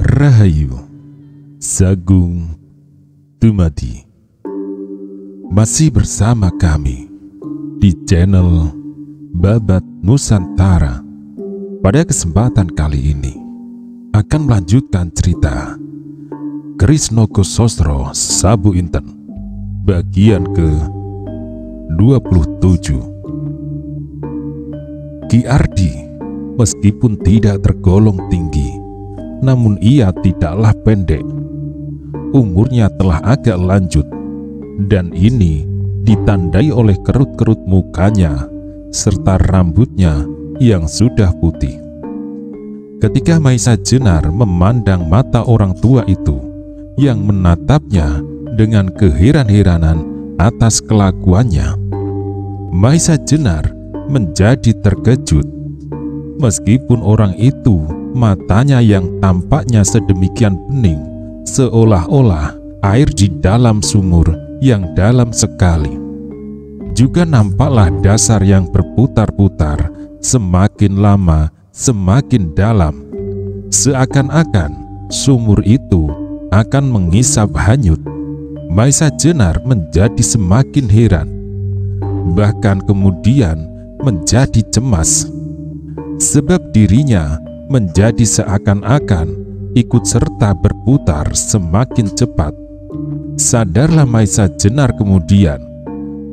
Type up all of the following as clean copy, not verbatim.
Rahayu, Sagung Dumadi. Masih bersama kami di channel Babat Nusantara. Pada kesempatan kali ini akan melanjutkan cerita Krisnogo Sosro Sabu Inten bagian ke-27. Ki Ardi meskipun tidak tergolong tinggi, namun ia tidaklah pendek. Umurnya telah agak lanjut, dan ini ditandai oleh kerut-kerut mukanya serta rambutnya yang sudah putih. Ketika Maisa Jenar memandang mata orang tua itu yang menatapnya dengan keheran-heranan atas kelakuannya, Maisa Jenar menjadi terkejut. Meskipun orang itu matanya yang tampaknya sedemikian bening, seolah-olah air di dalam sumur yang dalam sekali, juga nampaklah dasar yang berputar-putar, semakin lama semakin dalam, seakan-akan sumur itu akan mengisap hanyut. Maisa Jenar menjadi semakin heran, bahkan kemudian menjadi cemas, sebab dirinya menjadi seakan-akan ikut serta berputar semakin cepat. Sadarlah Maisa Jenar kemudian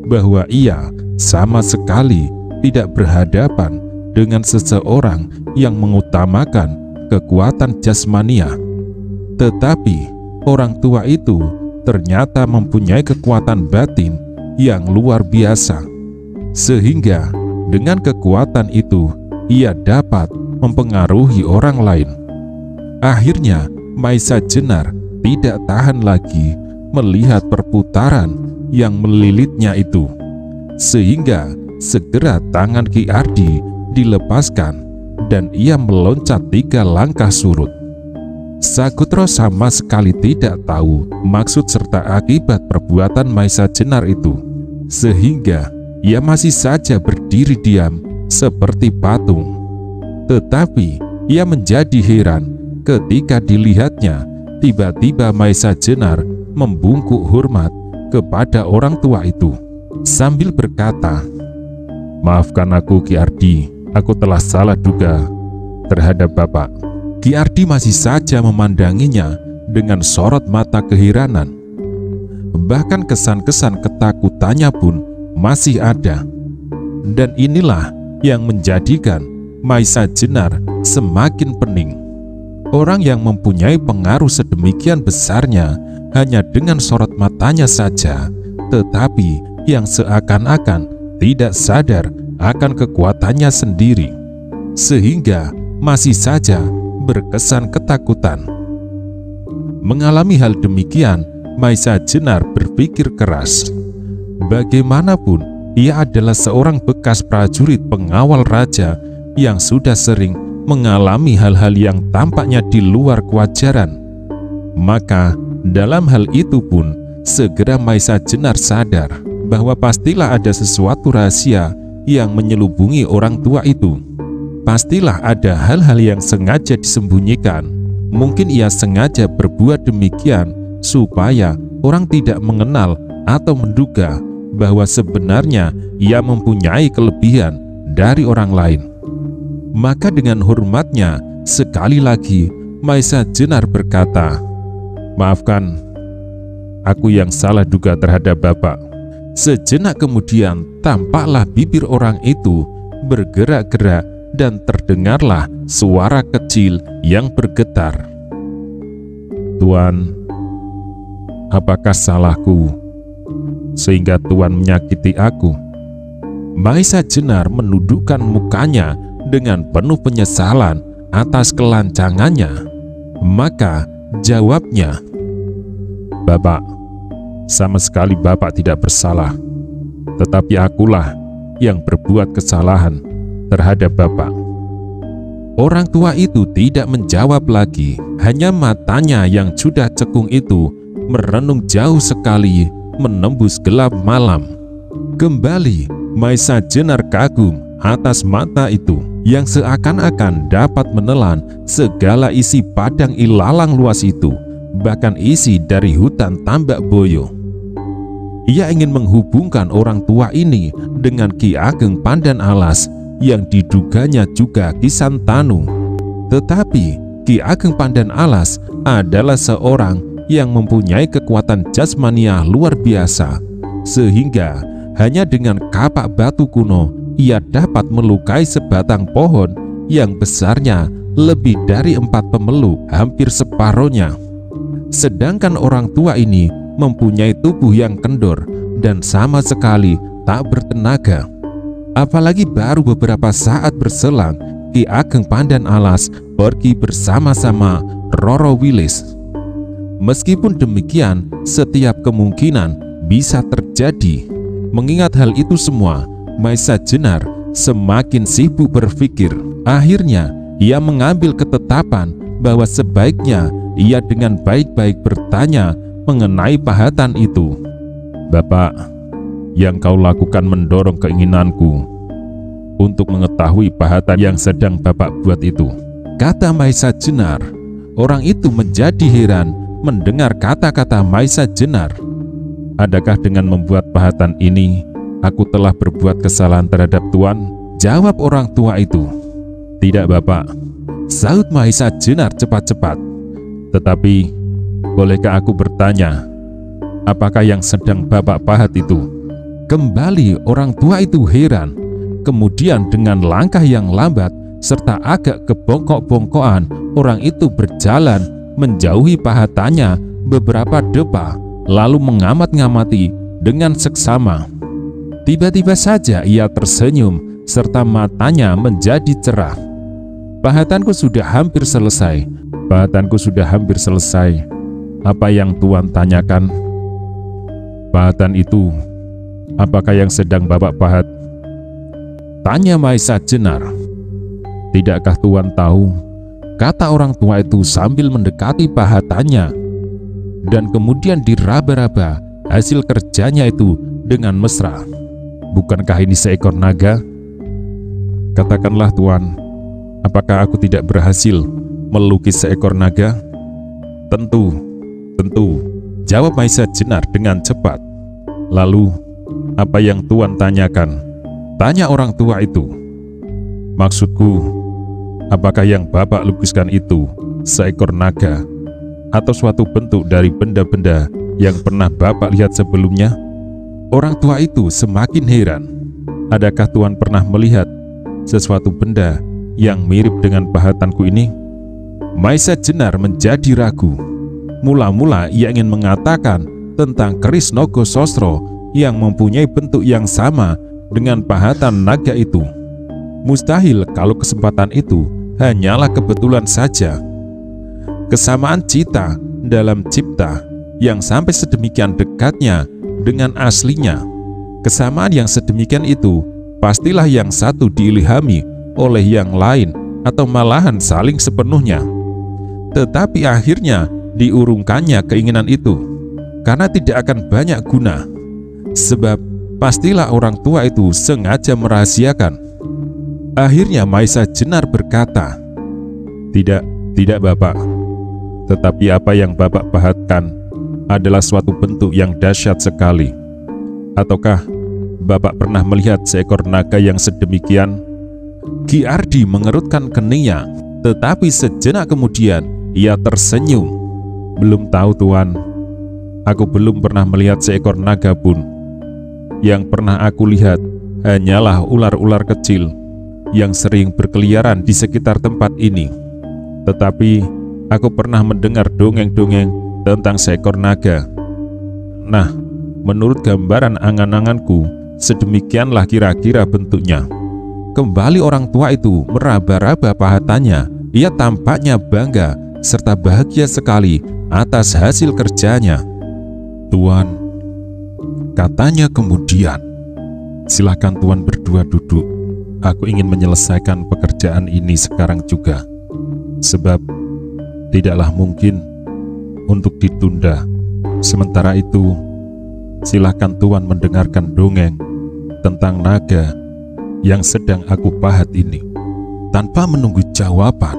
bahwa ia sama sekali tidak berhadapan dengan seseorang yang mengutamakan kekuatan jasmania, tetapi orang tua itu ternyata mempunyai kekuatan batin yang luar biasa, sehingga dengan kekuatan itu ia dapat mempengaruhi orang lain. Akhirnya Maisa Jenar tidak tahan lagi melihat perputaran yang melilitnya itu, sehingga segera tangan Ki Ardi dilepaskan dan ia meloncat 3 langkah surut. Sagutro sama sekali tidak tahu maksud serta akibat perbuatan Maisa Jenar itu, sehingga ia masih saja berdiri diam seperti patung. Tetapi ia menjadi heran ketika dilihatnya tiba-tiba Maisa Jenar membungkuk hormat kepada orang tua itu sambil berkata, "Maafkan aku Ki Ardi, aku telah salah duga terhadap Bapak." Ki Ardi masih saja memandanginya dengan sorot mata keheranan. Bahkan kesan-kesan ketakutannya pun masih ada. Dan inilah yang menjadikan Maisa Jenar semakin pening. Orang yang mempunyai pengaruh sedemikian besarnya hanya dengan sorot matanya saja, tetapi yang seakan-akan tidak sadar akan kekuatannya sendiri, sehingga masih saja berkesan ketakutan. Mengalami hal demikian, Maisa Jenar berpikir keras. Bagaimanapun, ia adalah seorang bekas prajurit pengawal raja yang sudah sering mengalami hal-hal yang tampaknya di luar kewajaran. Maka dalam hal itu pun segera Maisa Jenar sadar bahwa pastilah ada sesuatu rahasia yang menyelubungi orang tua itu. Pastilah ada hal-hal yang sengaja disembunyikan. Mungkin ia sengaja berbuat demikian supaya orang tidak mengenal atau menduga bahwa sebenarnya ia mempunyai kelebihan dari orang lain. Maka dengan hormatnya sekali lagi Maisa Jenar berkata, "Maafkan, aku yang salah duga terhadap Bapak." Sejenak kemudian tampaklah bibir orang itu bergerak-gerak dan terdengarlah suara kecil yang bergetar. "Tuan, apakah salahku sehingga Tuan menyakiti aku?" Maisa Jenar menundukkan mukanya dengan penuh penyesalan atas kelancangannya. Maka jawabnya, "Bapak, sama sekali Bapak tidak bersalah, tetapi akulah yang berbuat kesalahan terhadap Bapak." Orang tua itu tidak menjawab lagi, hanya matanya yang sudah cekung itu merenung jauh sekali menembus gelap malam. Kembali Maisa Jenar kagum atas mata itu yang seakan-akan dapat menelan segala isi padang ilalang luas itu, bahkan isi dari hutan Tambak Boyo. Ia ingin menghubungkan orang tua ini dengan Ki Ageng Pandan Alas yang diduganya juga Ki Santanu. Tetapi Ki Ageng Pandan Alas adalah seorang yang mempunyai kekuatan jasmaniah luar biasa, sehingga hanya dengan kapak batu kuno ia dapat melukai sebatang pohon yang besarnya lebih dari 4 pemeluk, hampir separuhnya. Sedangkan orang tua ini mempunyai tubuh yang kendor dan sama sekali tak bertenaga. Apalagi baru beberapa saat berselang Ki Ageng Pandan Alas pergi bersama-sama Roro Wilis. Meskipun demikian, setiap kemungkinan bisa terjadi. Mengingat hal itu semua, Maisa Jenar semakin sibuk berpikir. Akhirnya, ia mengambil ketetapan bahwa sebaiknya ia dengan baik-baik bertanya mengenai pahatan itu. "Bapak, yang kau lakukan mendorong keinginanku untuk mengetahui pahatan yang sedang Bapak buat itu," kata Maisa Jenar. Orang itu menjadi heran mendengar kata-kata Maisa Jenar. "Adakah dengan membuat pahatan ini aku telah berbuat kesalahan terhadap Tuan?" jawab orang tua itu. "Tidak, Bapak," sahut Maisa Jenar cepat-cepat. "Tetapi, bolehkah aku bertanya, apakah yang sedang Bapak pahat itu?" Kembali orang tua itu heran. Kemudian dengan langkah yang lambat serta agak kebongkok-bongkokan, orang itu berjalan menjauhi pahatannya beberapa depa, lalu mengamat-ngamati dengan seksama. Tiba-tiba saja ia tersenyum serta matanya menjadi cerah. "Pahatanku sudah hampir selesai. Pahatanku sudah hampir selesai. Apa yang Tuan tanyakan?" "Pahatan itu, apakah yang sedang Bapak pahat?" tanya Maisa Jenar. "Tidakkah Tuan tahu?" kata orang tua itu sambil mendekati pahatannya, dan kemudian diraba-raba hasil kerjanya itu dengan mesra. "Bukankah ini seekor naga? Katakanlah Tuan, apakah aku tidak berhasil melukis seekor naga?" Tentu, jawab Maisa Jenar dengan cepat. "Lalu, apa yang Tuan tanyakan?" tanya orang tua itu. "Maksudku, apakah yang Bapak lukiskan itu seekor naga atau suatu bentuk dari benda-benda yang pernah Bapak lihat sebelumnya?" Orang tua itu semakin heran. "Adakah Tuan pernah melihat sesuatu benda yang mirip dengan pahatanku ini?" Maisa Jenar menjadi ragu. Mula-mula ia ingin mengatakan tentang keris Nogo Sosro yang mempunyai bentuk yang sama dengan pahatan naga itu. Mustahil kalau kesempatan itu hanyalah kebetulan saja. Kesamaan cita dalam cipta yang sampai sedemikian dekatnya dengan aslinya. Kesamaan yang sedemikian itu pastilah yang satu diilhami oleh yang lain atau malahan saling sepenuhnya. Tetapi akhirnya diurungkannya keinginan itu karena tidak akan banyak guna. Sebab pastilah orang tua itu sengaja merahasiakan. Akhirnya Maisa Jenar berkata, Tidak Bapak. Tetapi apa yang Bapak pahatkan adalah suatu bentuk yang dahsyat sekali. Ataukah Bapak pernah melihat seekor naga yang sedemikian?" Ki Ardi mengerutkan keningnya, tetapi sejenak kemudian ia tersenyum. "Belum tahu Tuan, aku belum pernah melihat seekor naga pun. Yang pernah aku lihat hanyalah ular-ular kecil yang sering berkeliaran di sekitar tempat ini. Tetapi aku pernah mendengar dongeng-dongeng tentang seekor naga. Nah, menurut gambaran angan-anganku, sedemikianlah kira-kira bentuknya." Kembali orang tua itu meraba-raba pahatannya. Ia tampaknya bangga serta bahagia sekali atas hasil kerjanya. "Tuan," katanya kemudian, "silakan Tuan berdua duduk. Aku ingin menyelesaikan pekerjaan ini sekarang juga. Sebab tidaklah mungkin untuk ditunda. Sementara itu, silakan Tuan mendengarkan dongeng tentang naga yang sedang aku pahat ini?" Tanpa menunggu jawaban,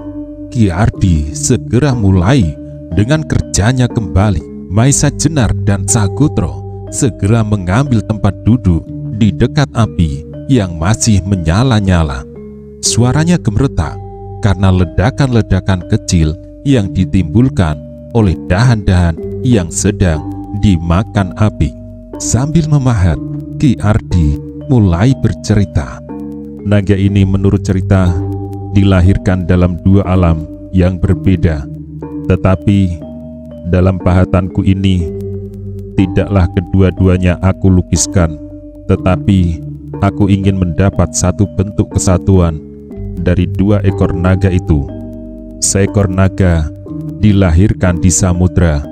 Ki Ardi segera mulai dengan kerjanya kembali. Maisa Jenar dan Sagotro segera mengambil tempat duduk di dekat api yang masih menyala-nyala. Suaranya gemeretak karena ledakan-ledakan kecil yang ditimbulkan oleh dahan-dahan yang sedang dimakan api. Sambil memahat, Ki Ardi mulai bercerita. Naga ini menurut cerita dilahirkan dalam dua alam yang berbeda. Tetapi dalam pahatanku ini, tidaklah kedua-duanya aku lukiskan, tetapi aku ingin mendapat satu bentuk kesatuan dari dua ekor naga itu. Seekor naga dilahirkan di samudra,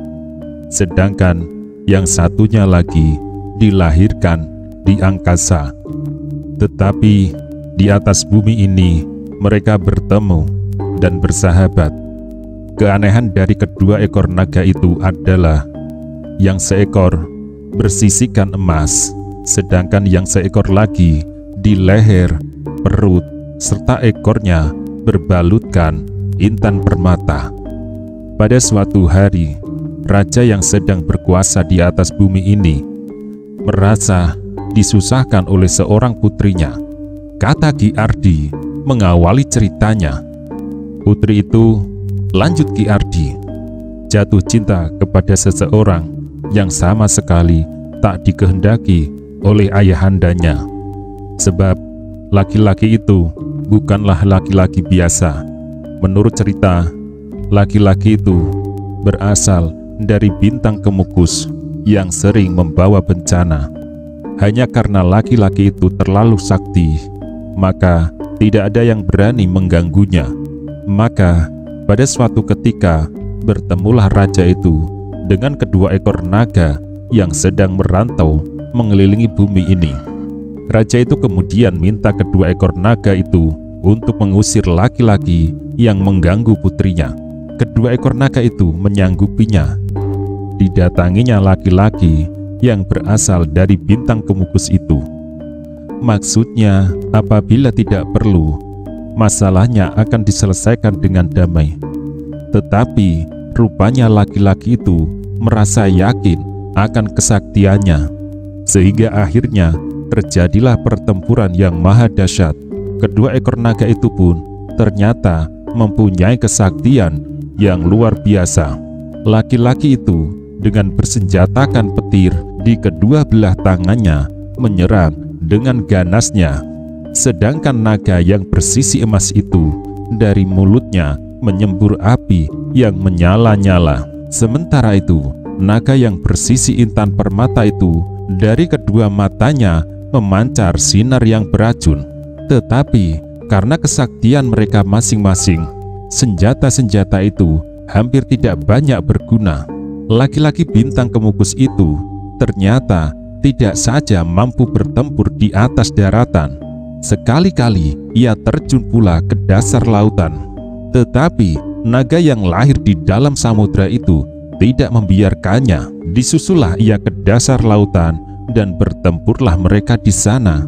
sedangkan yang satunya lagi dilahirkan di angkasa. Tetapi di atas bumi ini mereka bertemu dan bersahabat. Keanehan dari kedua ekor naga itu adalah yang seekor bersisikan emas, sedangkan yang seekor lagi di leher, perut, serta ekornya berbalutkan intan permata. Pada suatu hari, raja yang sedang berkuasa di atas bumi ini merasa disusahkan oleh seorang putrinya. Kata Ki Ardi mengawali ceritanya. Putri itu, lanjut Ki Ardi, jatuh cinta kepada seseorang yang sama sekali tak dikehendaki oleh ayahandanya. Sebab laki-laki itu bukanlah laki-laki biasa. Menurut cerita, laki-laki itu berasal dari bintang Kemukus yang sering membawa bencana. Hanya karena laki-laki itu terlalu sakti, maka tidak ada yang berani mengganggunya. Maka pada suatu ketika bertemulah raja itu dengan kedua ekor naga yang sedang merantau mengelilingi bumi ini. Raja itu kemudian minta kedua ekor naga itu untuk mengusir laki-laki yang mengganggu putrinya. Kedua ekor naga itu menyanggupinya. Didatanginya laki-laki yang berasal dari bintang Kemukus itu. Maksudnya, apabila tidak perlu, masalahnya akan diselesaikan dengan damai. Tetapi rupanya laki-laki itu merasa yakin akan kesaktiannya, sehingga akhirnya terjadilah pertempuran yang maha dahsyat. Kedua ekor naga itu pun ternyata mempunyai kesaktian yang luar biasa. Laki-laki itu dengan bersenjatakan petir di kedua belah tangannya menyerang dengan ganasnya, sedangkan naga yang bersisi emas itu dari mulutnya menyembur api yang menyala-nyala. Sementara itu, naga yang bersisi intan permata itu dari kedua matanya memancar sinar yang beracun. Tetapi karena kesaktian mereka masing-masing, senjata-senjata itu hampir tidak banyak berguna. Laki-laki bintang Kemukus itu ternyata tidak saja mampu bertempur di atas daratan, sekali-kali ia terjun pula ke dasar lautan. Tetapi naga yang lahir di dalam samudra itu tidak membiarkannya. Disusullah ia ke dasar lautan dan bertempurlah mereka di sana.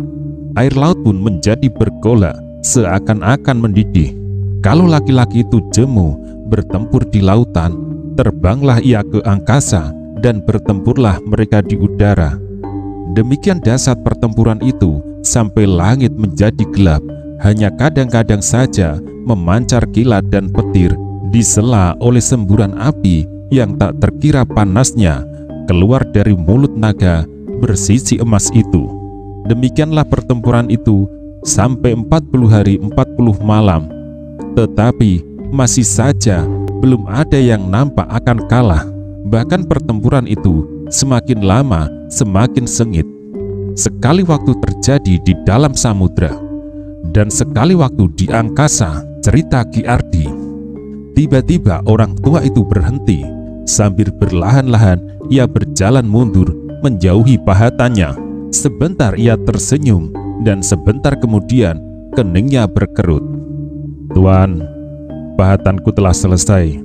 Air laut pun menjadi bergolak seakan-akan mendidih. Kalau laki-laki itu jemu bertempur di lautan, terbanglah ia ke angkasa dan bertempurlah mereka di udara. Demikian dahsyat pertempuran itu sampai langit menjadi gelap. Hanya kadang-kadang saja memancar kilat dan petir disela oleh semburan api yang tak terkira panasnya keluar dari mulut naga bersisi emas itu. Demikianlah pertempuran itu sampai 40 hari 40 malam. Tetapi masih saja belum ada yang nampak akan kalah. Bahkan pertempuran itu semakin lama semakin sengit. Sekali waktu terjadi di dalam samudra, dan sekali waktu di angkasa. Cerita Ki Ardi. Tiba-tiba orang tua itu berhenti. Sambil berlahan-lahan ia berjalan mundur menjauhi pahatannya. Sebentar ia tersenyum, dan sebentar kemudian keningnya berkerut. "Tuan, pahatanku telah selesai.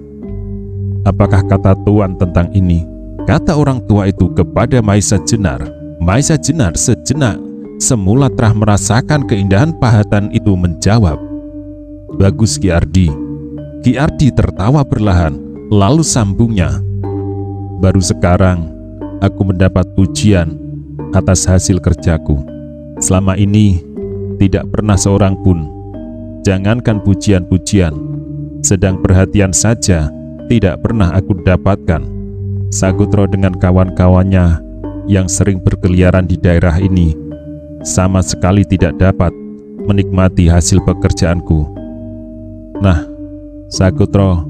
Apakah kata Tuan tentang ini?" kata orang tua itu kepada Maisa Jenar. Maisa Jenar sejenak semula telah merasakan keindahan pahatan itu menjawab, "Bagus Ki Ardi." Ki Ardi tertawa perlahan, lalu sambungnya, "Baru sekarang aku mendapat pujian atas hasil kerjaku. Selama ini tidak pernah seorang pun, jangankan pujian-pujian, sedang perhatian saja tidak pernah aku dapatkan. Sagutro dengan kawan-kawannya yang sering berkeliaran di daerah ini sama sekali tidak dapat menikmati hasil pekerjaanku. Nah, Sagutro,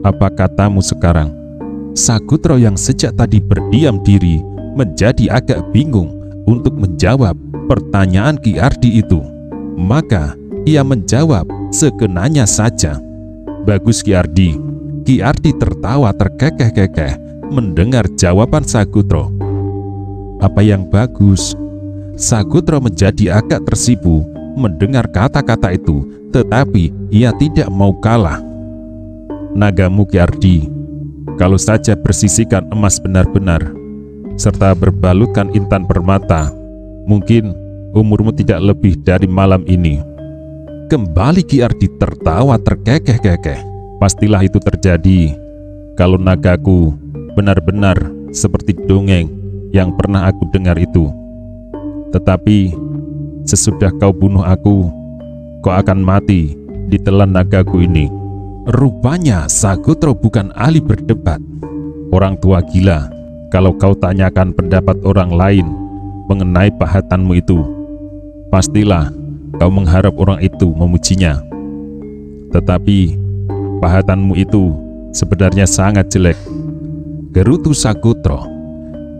apa katamu sekarang?" Sagutro yang sejak tadi berdiam diri menjadi agak bingung untuk menjawab pertanyaan Ki Ardi itu. Maka ia menjawab sekenanya saja, "Bagus Ki Ardi." Ki Ardi tertawa terkekeh-kekeh mendengar jawaban Sagutro. "Apa yang bagus?" Sagutro menjadi agak tersipu mendengar kata-kata itu, tetapi ia tidak mau kalah. "Nagamu Ki Ardi, kalau saja bersisikan emas benar-benar, serta berbalutkan intan permata, mungkin umurmu tidak lebih dari malam ini." Kembali Ki Ardi tertawa terkekeh-kekeh. "Pastilah itu terjadi kalau nagaku benar-benar seperti dongeng yang pernah aku dengar itu. Tetapi sesudah kau bunuh aku, kau akan mati ditelan nagaku ini." Rupanya Sagutro bukan ahli berdebat. Orang tua gila, kalau kau tanyakan pendapat orang lain mengenai pahatanmu itu, pastilah kau mengharap orang itu memujinya. Tetapi pahatanmu itu sebenarnya sangat jelek, gerutu Sagutro.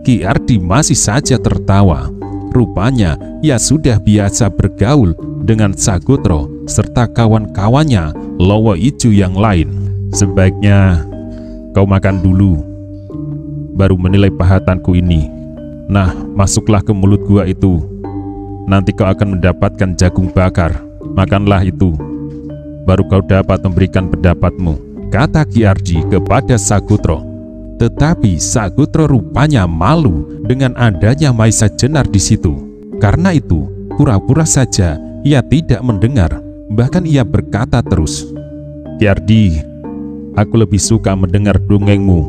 Ki Ardi masih saja tertawa. Rupanya ia sudah biasa bergaul dengan Sagutro serta kawan-kawannya Lowo Ijo yang lain. "Sebaiknya kau makan dulu, baru menilai pahatanku ini. Nah, masuklah ke mulut gua itu. Nanti kau akan mendapatkan jagung bakar. Makanlah itu, baru kau dapat memberikan pendapatmu," kata Ki Ardi kepada Sagutro. Tetapi Sagutro rupanya malu dengan adanya Maisa Jenar di situ. Karena itu, pura-pura saja ia tidak mendengar. Bahkan ia berkata terus, "Ki Ardi, aku lebih suka mendengar dongengmu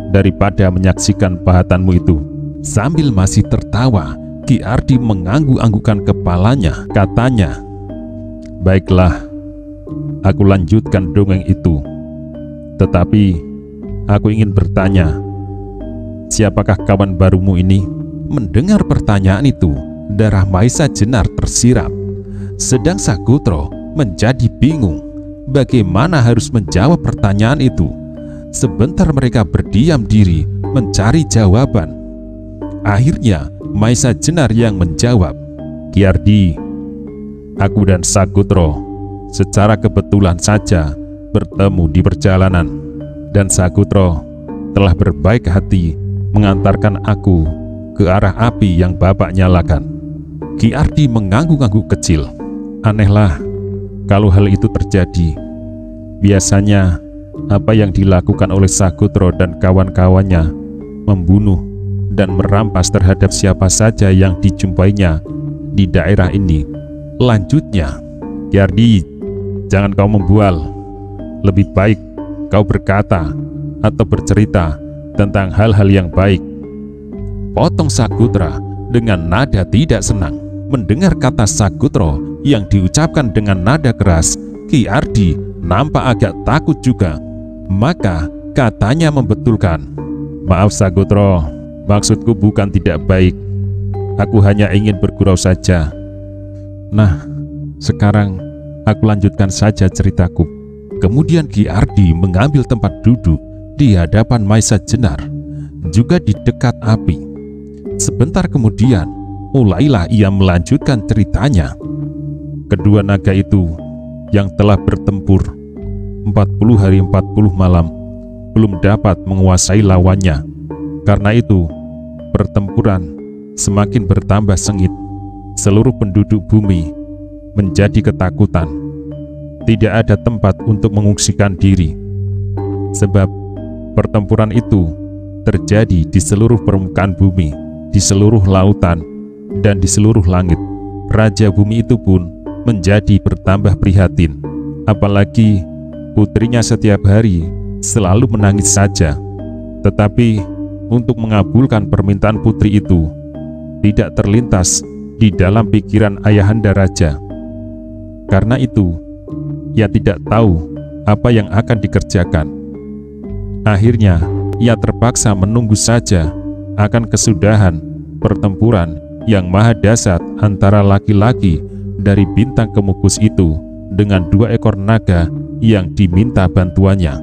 daripada menyaksikan pahatanmu itu." Sambil masih tertawa, Ki Ardi mengangguk-anggukkan kepalanya. Katanya, "Baiklah, aku lanjutkan dongeng itu. Tetapi aku ingin bertanya, siapakah kawan barumu ini?" Mendengar pertanyaan itu, darah Maisa Jenar tersirat. Sedang Sagutro menjadi bingung bagaimana harus menjawab pertanyaan itu. Sebentar mereka berdiam diri mencari jawaban. Akhirnya Maisa Jenar yang menjawab, "Ki Ardi, aku dan Sagutro secara kebetulan saja bertemu di perjalanan, dan Sagutro telah berbaik hati mengantarkan aku ke arah api yang Bapak nyalakan." Ki Ardi mengangguk-angguk kecil. Anehlah kalau hal itu terjadi. Biasanya apa yang dilakukan oleh Sagutro dan kawan-kawannya, membunuh dan merampas terhadap siapa saja yang dijumpainya di daerah ini. Lanjutnya, "Ki Ardi, jangan kau membual. Lebih baik kau berkata atau bercerita tentang hal-hal yang baik," potong Sagutra dengan nada tidak senang. Mendengar kata Sagutro yang diucapkan dengan nada keras, Ki Ardi nampak agak takut juga. Maka katanya membetulkan, "Maaf Sagutro, maksudku bukan tidak baik. Aku hanya ingin bergurau saja. Nah, sekarang aku lanjutkan saja ceritaku." Kemudian Ki Ardi mengambil tempat duduk di hadapan Maisa Jenar, juga di dekat api. Sebentar kemudian, mulailah ia melanjutkan ceritanya. Kedua naga itu yang telah bertempur 40 hari 40 malam belum dapat menguasai lawannya. Karena itu, pertempuran semakin bertambah sengit. Seluruh penduduk bumi menjadi ketakutan. Tidak ada tempat untuk mengungsikan diri, sebab pertempuran itu terjadi di seluruh permukaan bumi, di seluruh lautan, dan di seluruh langit. Raja bumi itu pun menjadi bertambah prihatin, apalagi putrinya setiap hari selalu menangis saja. Tetapi untuk mengabulkan permintaan putri itu tidak terlintas di dalam pikiran ayahanda raja. Karena itu, ia tidak tahu apa yang akan dikerjakan. Akhirnya, ia terpaksa menunggu saja akan kesudahan pertempuran yang maha dahsyat antara laki-laki dari bintang Kemukus itu dengan 2 ekor naga yang diminta bantuannya.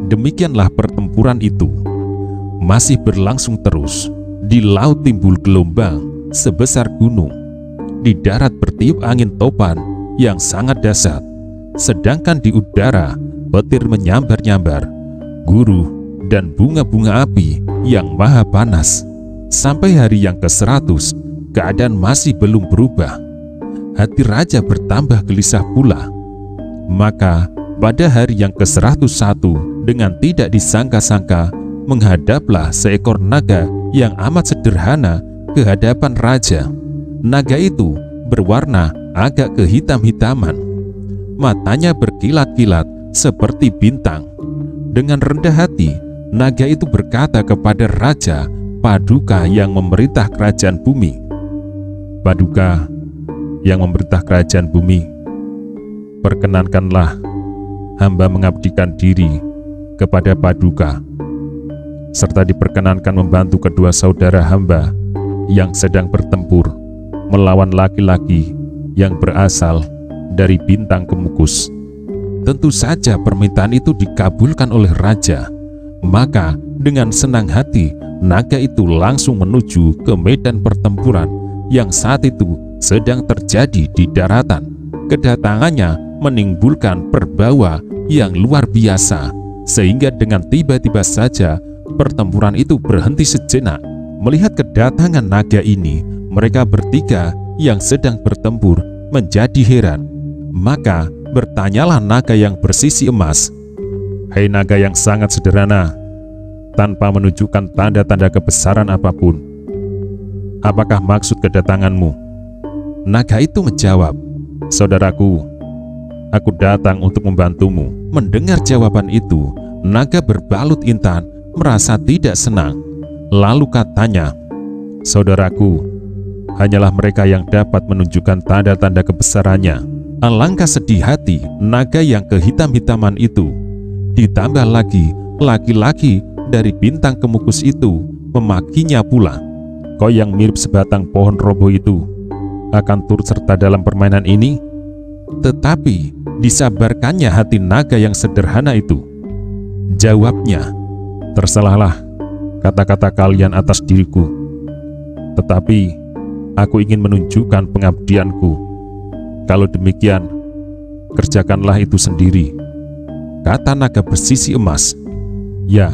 Demikianlah pertempuran itu masih berlangsung terus. Di laut timbul gelombang sebesar gunung, di darat bertiup angin topan yang sangat dahsyat, sedangkan di udara petir menyambar-nyambar, guruh dan bunga-bunga api yang maha panas. Sampai hari yang ke-100, keadaan masih belum berubah. Hati raja bertambah gelisah pula. Maka pada hari yang ke-101, dengan tidak disangka-sangka, menghadaplah seekor naga yang amat sederhana ke hadapan raja. Naga itu berwarna agak kehitam-hitaman. Matanya berkilat-kilat seperti bintang. Dengan rendah hati, naga itu berkata kepada Raja Paduka yang memerintah kerajaan bumi. Paduka yang memerintah kerajaan bumi, perkenankanlah hamba mengabdikan diri kepada Paduka, serta diperkenankan membantu kedua saudara hamba yang sedang bertempur melawan laki-laki yang berasal dari bintang Kemukus. Tentu saja permintaan itu dikabulkan oleh raja. Maka dengan senang hati, naga itu langsung menuju ke medan pertempuran yang saat itu sedang terjadi di daratan. Kedatangannya menimbulkan perbawa yang luar biasa, sehingga dengan tiba-tiba saja pertempuran itu berhenti sejenak. Melihat kedatangan naga ini, mereka bertiga yang sedang bertempur menjadi heran. Maka bertanyalah naga yang bersisi emas, "Hai naga yang sangat sederhana, tanpa menunjukkan tanda-tanda kebesaran apapun, apakah maksud kedatanganmu?" Naga itu menjawab, "Saudaraku, aku datang untuk membantumu." Mendengar jawaban itu, naga berbalut intan merasa tidak senang. Lalu katanya, "Saudaraku, hanyalah mereka yang dapat menunjukkan tanda-tanda kebesarannya." Alangkah sedih hati naga yang kehitam-hitaman itu. Ditambah lagi, laki-laki dari bintang Kemukus itu memakinya pula. "Kau yang mirip sebatang pohon roboh itu akan turut serta dalam permainan ini?" Tetapi disabarkannya hati naga yang sederhana itu. Jawabnya, "Terserahlah kata-kata kalian atas diriku, tetapi aku ingin menunjukkan pengabdianku. Kalau demikian, kerjakanlah itu sendiri." Kata naga bersisi emas. "Ya,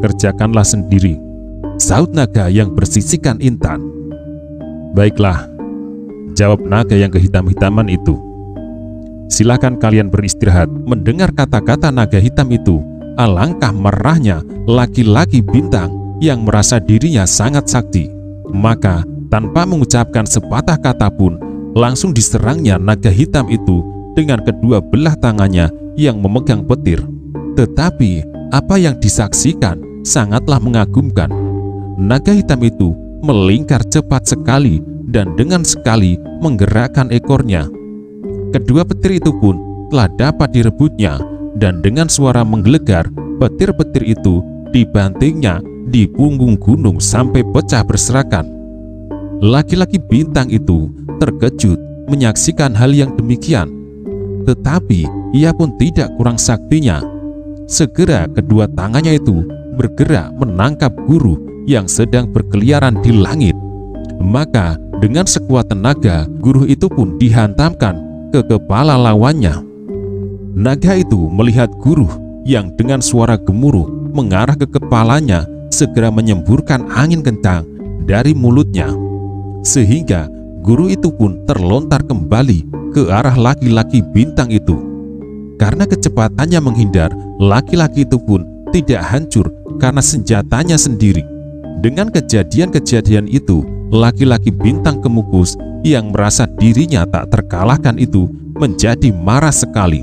kerjakanlah sendiri," sahut naga yang bersisikan intan. "Baiklah," jawab naga yang kehitam-hitaman itu. "Silakan kalian beristirahat." Mendengar kata-kata naga hitam itu, alangkah marahnya laki-laki bintang yang merasa dirinya sangat sakti. Maka tanpa mengucapkan sepatah kata pun, langsung diserangnya naga hitam itu dengan kedua belah tangannya yang memegang petir. Tetapi apa yang disaksikan sangatlah mengagumkan. Naga hitam itu melingkar cepat sekali dan dengan sekali menggerakkan ekornya. Kedua petir itu pun telah dapat direbutnya, dan dengan suara menggelegar, petir-petir itu dibantingnya di punggung gunung sampai pecah berserakan. Laki-laki bintang itu terkejut menyaksikan hal yang demikian, tetapi ia pun tidak kurang saktinya. Segera kedua tangannya itu bergerak menangkap guru yang sedang berkeliaran di langit. Maka dengan sekuat tenaga, guru itu pun dihantamkan ke kepala lawannya. Naga itu melihat guru yang dengan suara gemuruh mengarah ke kepalanya, segera menyemburkan angin kencang dari mulutnya, sehingga guru itu pun terlontar kembali ke arah laki-laki bintang itu. Karena kecepatannya menghindar, laki-laki itu pun tidak hancur karena senjatanya sendiri. Dengan kejadian-kejadian itu laki-laki bintang kemukus yang merasa dirinya tak terkalahkan itu menjadi marah sekali.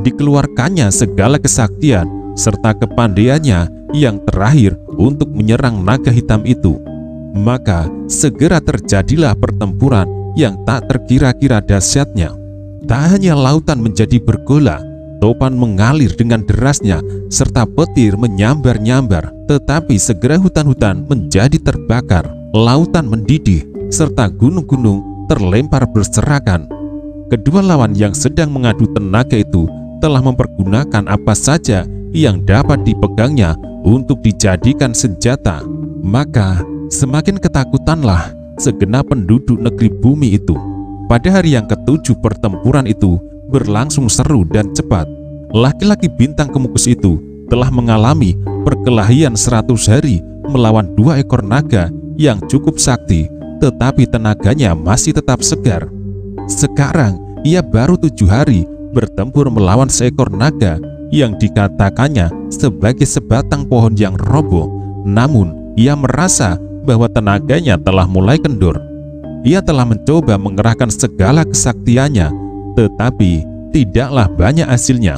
Dikeluarkannya segala kesaktian serta kepandaiannya yang terakhir untuk menyerang naga hitam itu. Maka segera terjadilah pertempuran yang tak terkira-kira dahsyatnya. Tak hanya lautan menjadi bergolak, topan mengalir dengan derasnya, serta petir menyambar-nyambar, tetapi segera hutan-hutan menjadi terbakar, lautan mendidih, serta gunung-gunung terlempar berserakan. Kedua lawan yang sedang mengadu tenaga itu telah mempergunakan apa saja yang dapat dipegangnya untuk dijadikan senjata. Maka semakin ketakutanlah segenap penduduk negeri bumi itu. Pada hari yang ketujuh pertempuran itu berlangsung seru dan cepat. Laki-laki bintang kemukus itu telah mengalami perkelahian 100 hari melawan 2 ekor naga yang cukup sakti, tetapi tenaganya masih tetap segar. Sekarang ia baru 7 hari bertempur melawan seekor naga yang dikatakannya sebagai sebatang pohon yang roboh. Namun ia merasa bahwa tenaganya telah mulai kendur. Ia telah mencoba mengerahkan segala kesaktiannya, tetapi tidaklah banyak hasilnya.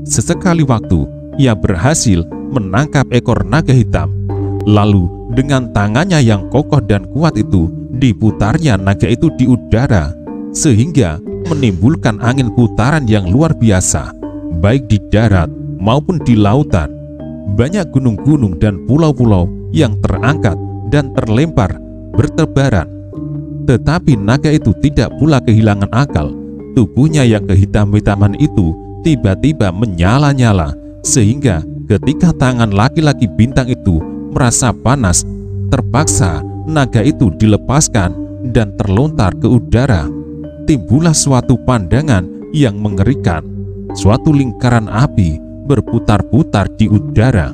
Sesekali waktu ia berhasil menangkap ekor naga hitam. Lalu dengan tangannya yang kokoh dan kuat itu diputarnya naga itu di udara, sehingga menimbulkan angin putaran yang luar biasa, baik di darat maupun di lautan. Banyak gunung-gunung dan pulau-pulau yang terangkat dan terlempar bertebaran. Tetapi naga itu tidak pula kehilangan akal. Tubuhnya yang kehitam-hitaman itu tiba-tiba menyala-nyala, sehingga ketika tangan laki-laki bintang itu merasa panas, terpaksa naga itu dilepaskan dan terlontar ke udara. Timbullah suatu pandangan yang mengerikan. Suatu lingkaran api berputar-putar di udara.